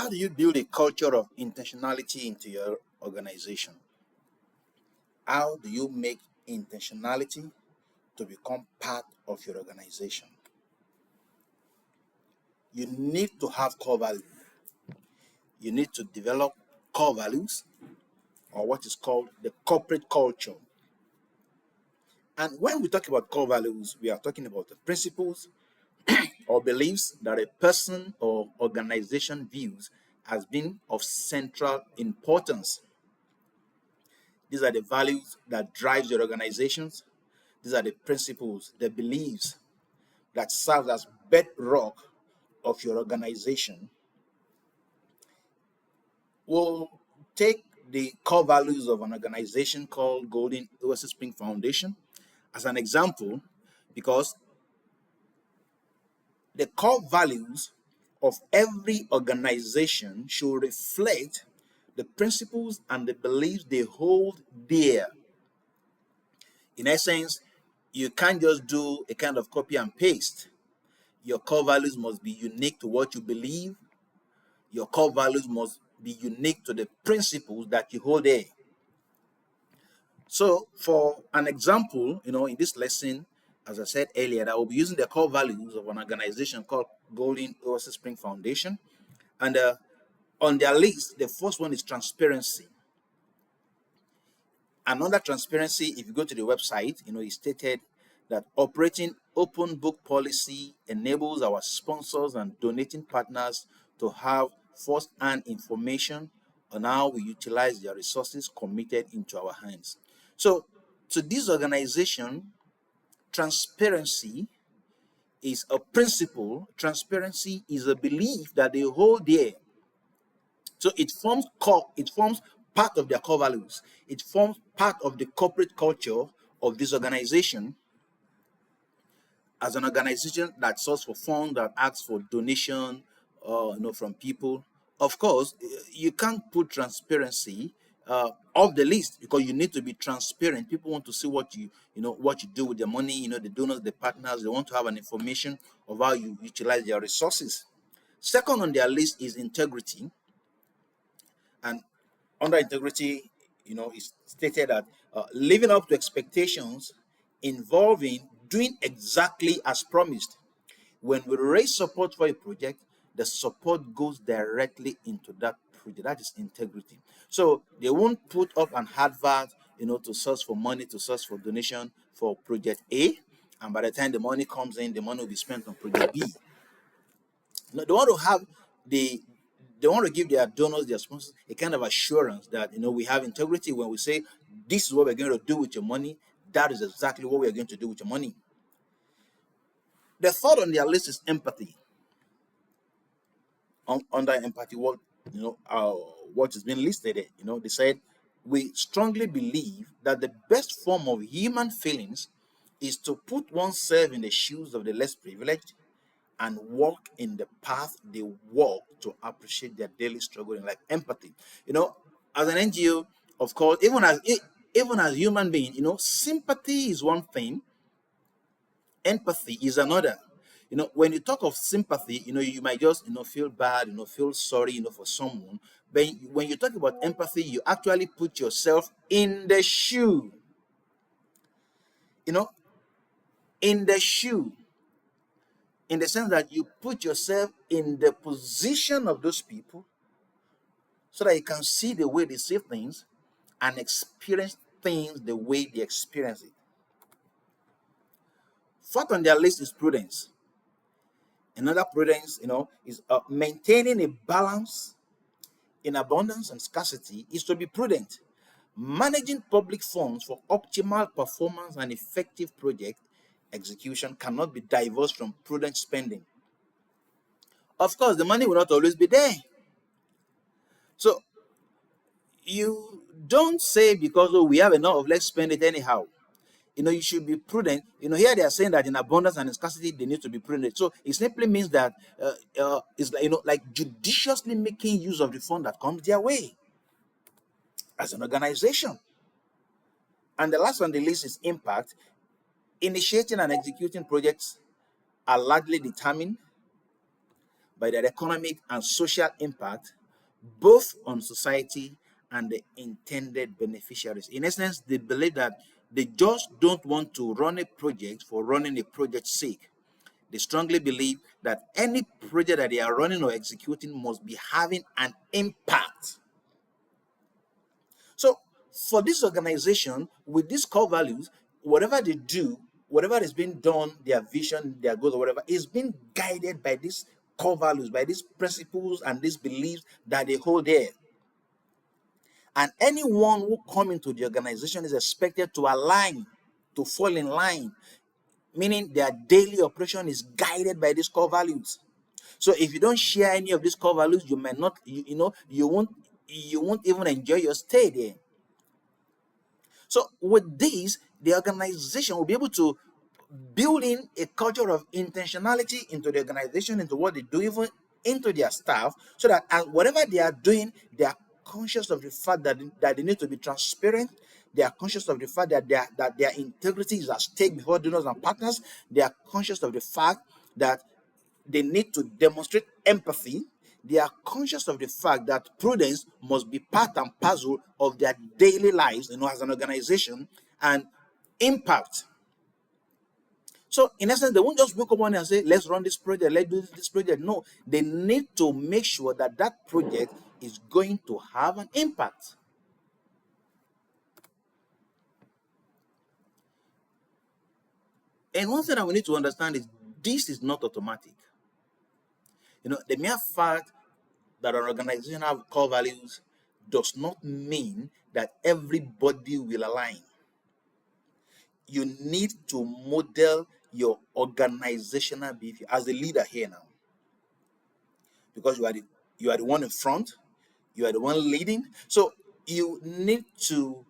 How do you build a culture of intentionality into your organization? How do you make intentionality to become part of your organization? You need to have core values. You need to develop core values, or what is called the corporate culture. And when we talk about core values, we are talking about the principles or beliefs that a person or organization views as being of central importance. These are the values that drive your organizations. These are the principles, the beliefs that serve as bedrock of your organization. We'll take the core values of an organization called Golden Oasis Spring Foundation as an example, because the core values of every organization should reflect the principles and the beliefs they hold dear. In essence, you can't just do a kind of copy and paste. Your core values must be unique to what you believe. Your core values must be unique to the principles that you hold dear. So, for an example, in this lesson, as I said earlier, I will be using the core values of an organization called Golden Oasis Spring Foundation. And on their list, the first one is transparency. Another transparency, if you go to the website, it stated that operating open book policy enables our sponsors and donating partners to have first-hand information on how we utilize their resources committed into our hands. So, to this organization, transparency is a principle. Transparency is a belief that they hold dear. So it forms part of their core values. It forms part of the corporate culture of this organization. As an organization that sources for funds, that asks for donation, from people, of course, you can't put transparency off the list, because you need to be transparent. People want to see what you do with their money. The donors, the partners, they want to have an information of how you utilize their resources. Second on their list is integrity. And under integrity, it's stated that living up to expectations involving doing exactly as promised. When we raise support for a project, the support goes directly into that project. That is integrity. So they won't put up an advert, to source for money, to source for donation for project A, and by the time the money comes in, the money will be spent on project B. They want to give their donors, their sponsors, a kind of assurance that we have integrity. When we say this is what we're going to do with your money, that is exactly what we are going to do with your money. The third on their list is empathy. Under empathy, what is being listed, they said, we strongly believe that the best form of human feelings is to put oneself in the shoes of the less privileged and walk in the path they walk to appreciate their daily struggle in life. Empathy. As an NGO, of course, even as human being, sympathy is one thing, empathy is another. When you talk of sympathy, you might just feel bad, feel sorry, for someone. But when you talk about empathy, you actually put yourself in the shoe. In the shoe. In the sense that you put yourself in the position of those people so that you can see the way they see things and experience things the way they experience it. Fourth on their list is prudence. Another prudence, is maintaining a balance in abundance and scarcity is to be prudent. Managing public funds for optimal performance and effective project execution cannot be divorced from prudent spending. Of course, the money will not always be there. So you don't say because we have enough, let's spend it anyhow. You should be prudent. Here they are saying that in abundance and in scarcity, they need to be prudent. So it simply means that it's like judiciously making use of the fund that comes their way as an organization. And the last on the list is impact. Initiating and executing projects are largely determined by their economic and social impact both on society and the intended beneficiaries. In essence, they believe that they just don't want to run a project for running a project's sake. They strongly believe that any project that they are running or executing must be having an impact. So, for this organization, with these core values, whatever they do, whatever is being done, their vision, their goals, or whatever, is being guided by these core values, by these principles and these beliefs that they hold there. And anyone who come into the organization is expected to align, to fall in line, meaning their daily operation is guided by these core values. So if you don't share any of these core values, you may not, you won't even enjoy your stay there. So with this, the organization will be able to build in a culture of intentionality into the organization, into what they do, even into their staff, so that whatever they are doing, they are conscious of the fact that they need to be transparent. They are conscious of the fact that their integrity is at stake before donors and partners. They are conscious of the fact that they need to demonstrate empathy. They are conscious of the fact that prudence must be part and parcel of their daily lives, as an organization, and impact. So, in essence, they won't just wake up one day and say, let's run this project, let's do this project. No, they need to make sure that that project is going to have an impact. And one thing that we need to understand is this is not automatic. The mere fact that an organization have core values does not mean that everybody will align. You need to model your organizational behavior as a leader here now, because you are the one in front, you are the one leading. So you need to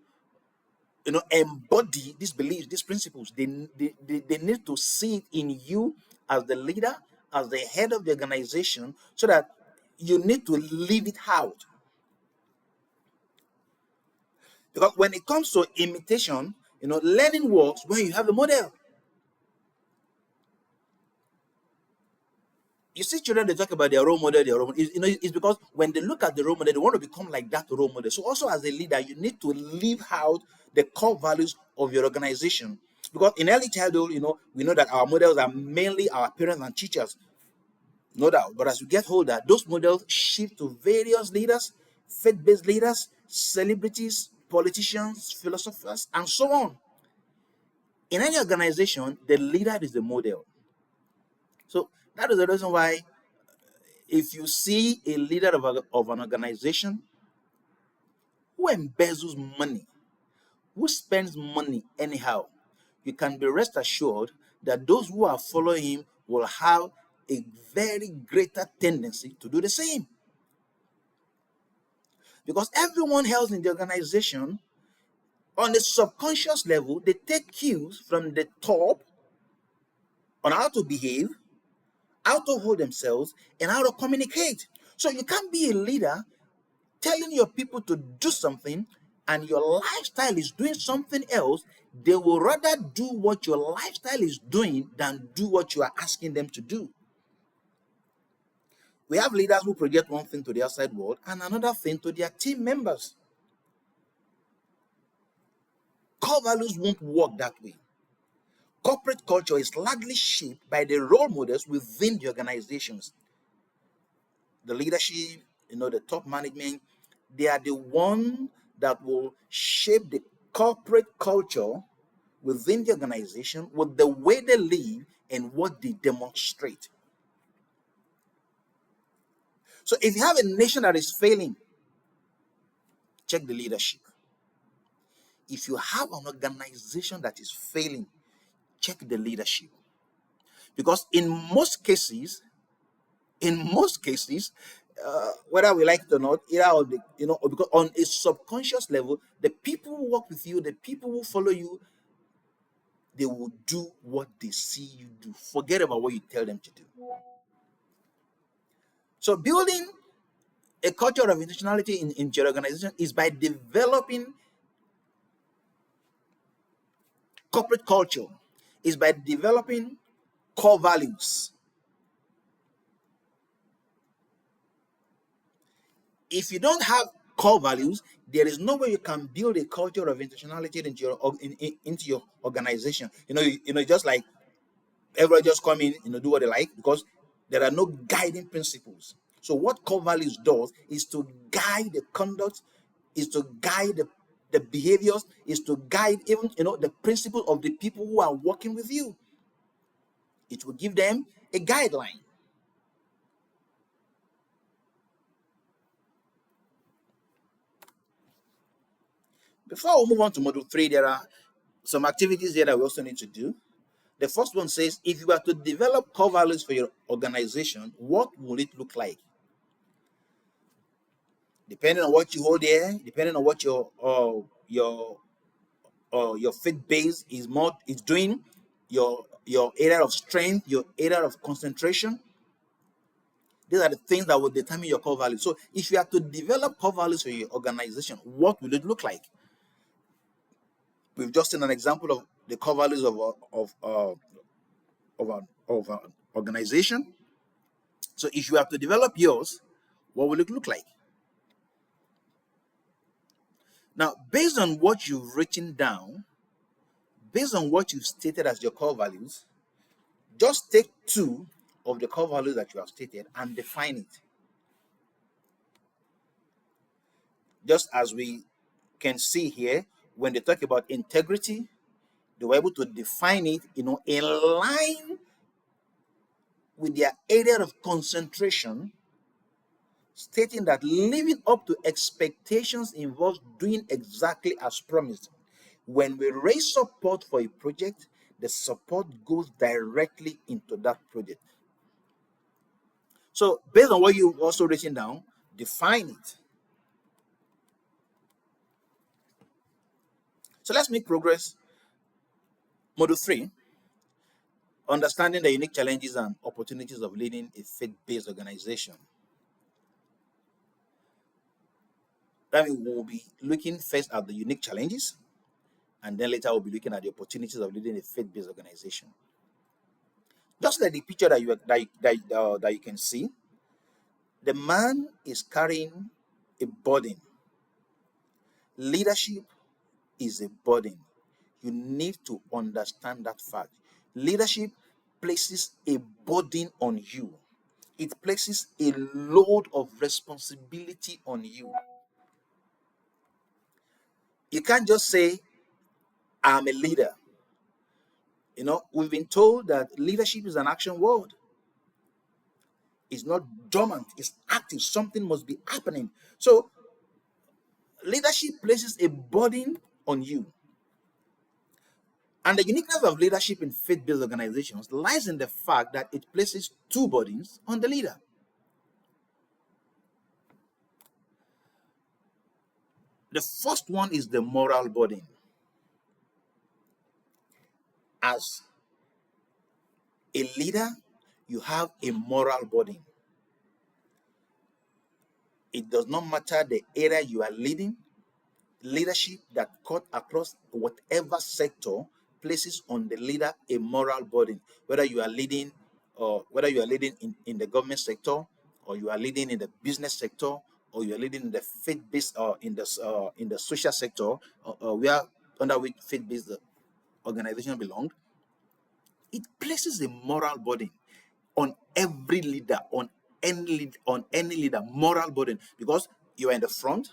embody these beliefs, these principles. They need to see it in you as the leader, as the head of the organization, so that you need to live it out. Because when it comes to imitation, learning works when you have a model. You see children, they talk about their role model, it's because when they look at the role model, they want to become like that role model. So also as a leader, you need to live out the core values of your organization. Because in early childhood, we know that our models are mainly our parents and teachers, no doubt. But as we get older, those models shift to various leaders, faith-based leaders, celebrities, politicians, philosophers, and so on. In any organization, the leader is the model. So that is the reason why if you see a leader of an organization who embezzles money, who spends money anyhow, you can be rest assured that those who are following him will have a very greater tendency to do the same. Because everyone else in the organization, on the subconscious level, they take cues from the top on how to behave, how to hold themselves, and how to communicate. So you can't be a leader telling your people to do something and your lifestyle is doing something else. They will rather do what your lifestyle is doing than do what you are asking them to do. We have leaders who project one thing to the outside world and another thing to their team members. Core values won't work that way. Corporate culture is largely shaped by the role models within the organizations. The leadership, the top management, they are the one that will shape the corporate culture within the organization with the way they live and what they demonstrate. So if you have a nation that is failing, check the leadership. If you have an organization that is failing, check the leadership. Because in most cases, whether we like it or not, either on the, or because on a subconscious level, the people who work with you, the people who follow you, they will do what they see you do. Forget about what you tell them to do. So building a culture of intentionality in your organization is by developing corporate culture, is by developing core values. If you don't have core values, there is no way you can build a culture of intentionality into your organization. Just like everybody just come in, do what they like, because there are no guiding principles. So what core values does is to guide the conduct, is to guide the behaviors, is to guide even the principle of the people who are working with you. It will give them a guideline. Before we move on to module 3, there are some activities here that we also need to do. The first one says, if you are to develop core values for your organization, what will it look like? Depending on what you hold here, depending on what your faith base is doing, your area of strength, your area of concentration, these are the things that will determine your core values. So if you are to develop core values for your organization, what will it look like? We've just seen an example of the core values of an organization. So if you have to develop yours, what will it look like? Now, based on what you've written down, based on what you've stated as your core values, just take two of the core values that you have stated and define it. Just as we can see here, when they talk about integrity, they were able to define it, in line with their area of concentration, stating that living up to expectations involves doing exactly as promised. When we raise support for a project, the support goes directly into that project. So, based on what you've also written down, define it. So, let's make progress. Module 3, understanding the unique challenges and opportunities of leading a faith-based organization. That means we'll be looking first at the unique challenges, and then later we'll be looking at the opportunities of leading a faith-based organization. Just like the picture that you can see, the man is carrying a burden. Leadership is a burden. You need to understand that fact. Leadership places a burden on you. It places a load of responsibility on you. You can't just say, I'm a leader. We've been told that leadership is an action word. It's not dormant, it's active. Something must be happening. So, leadership places a burden on you. And the uniqueness of leadership in faith-based organizations lies in the fact that it places two burdens on the leader. The first one is the moral burden. As a leader, you have a moral burden. It does not matter the area you are leading. Leadership that cut across whatever sector places on the leader a moral burden. Whether you are leading in the government sector, or you are leading in the business sector, or you are leading in the faith-based or in the social sector, where under which faith-based organization belong, it places a moral burden on every leader, on any leader, moral burden, because you are in the front,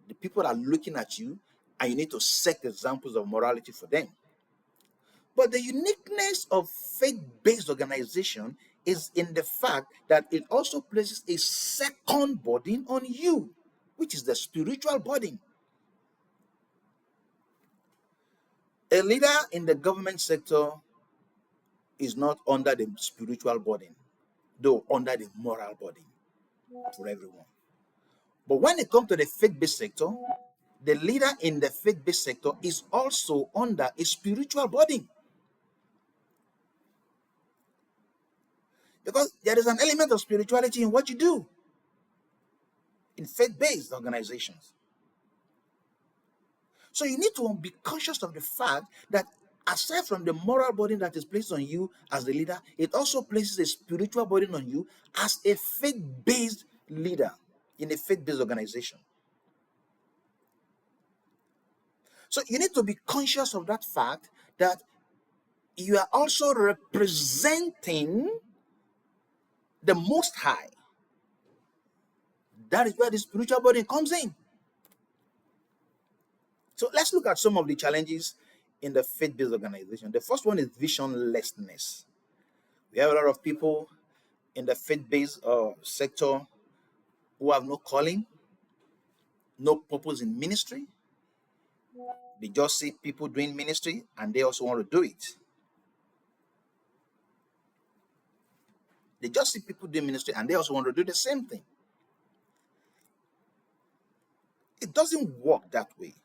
the people are looking at you, and you need to set examples of morality for them. But the uniqueness of faith-based organization is in the fact that it also places a second burden on you, which is the spiritual burden. A leader in the government sector is not under the spiritual burden, though under the moral burden for everyone. But when it comes to the faith-based sector, the leader in the faith-based sector is also under a spiritual burden. Because there is an element of spirituality in what you do in faith-based organizations. So you need to be conscious of the fact that aside from the moral burden that is placed on you as the leader, it also places a spiritual burden on you as a faith-based leader. in a faith-based organization. So you need to be conscious of that fact that you are also representing the Most High. That is where the spiritual body comes in. So let's look at some of the challenges in the faith-based organization. The first one is visionlessness. We have a lot of people in the faith-based sector who have no calling, no purpose in ministry. They just see people doing ministry and they also want to do it. They just see people doing ministry and they also want to do the same thing. It doesn't work that way.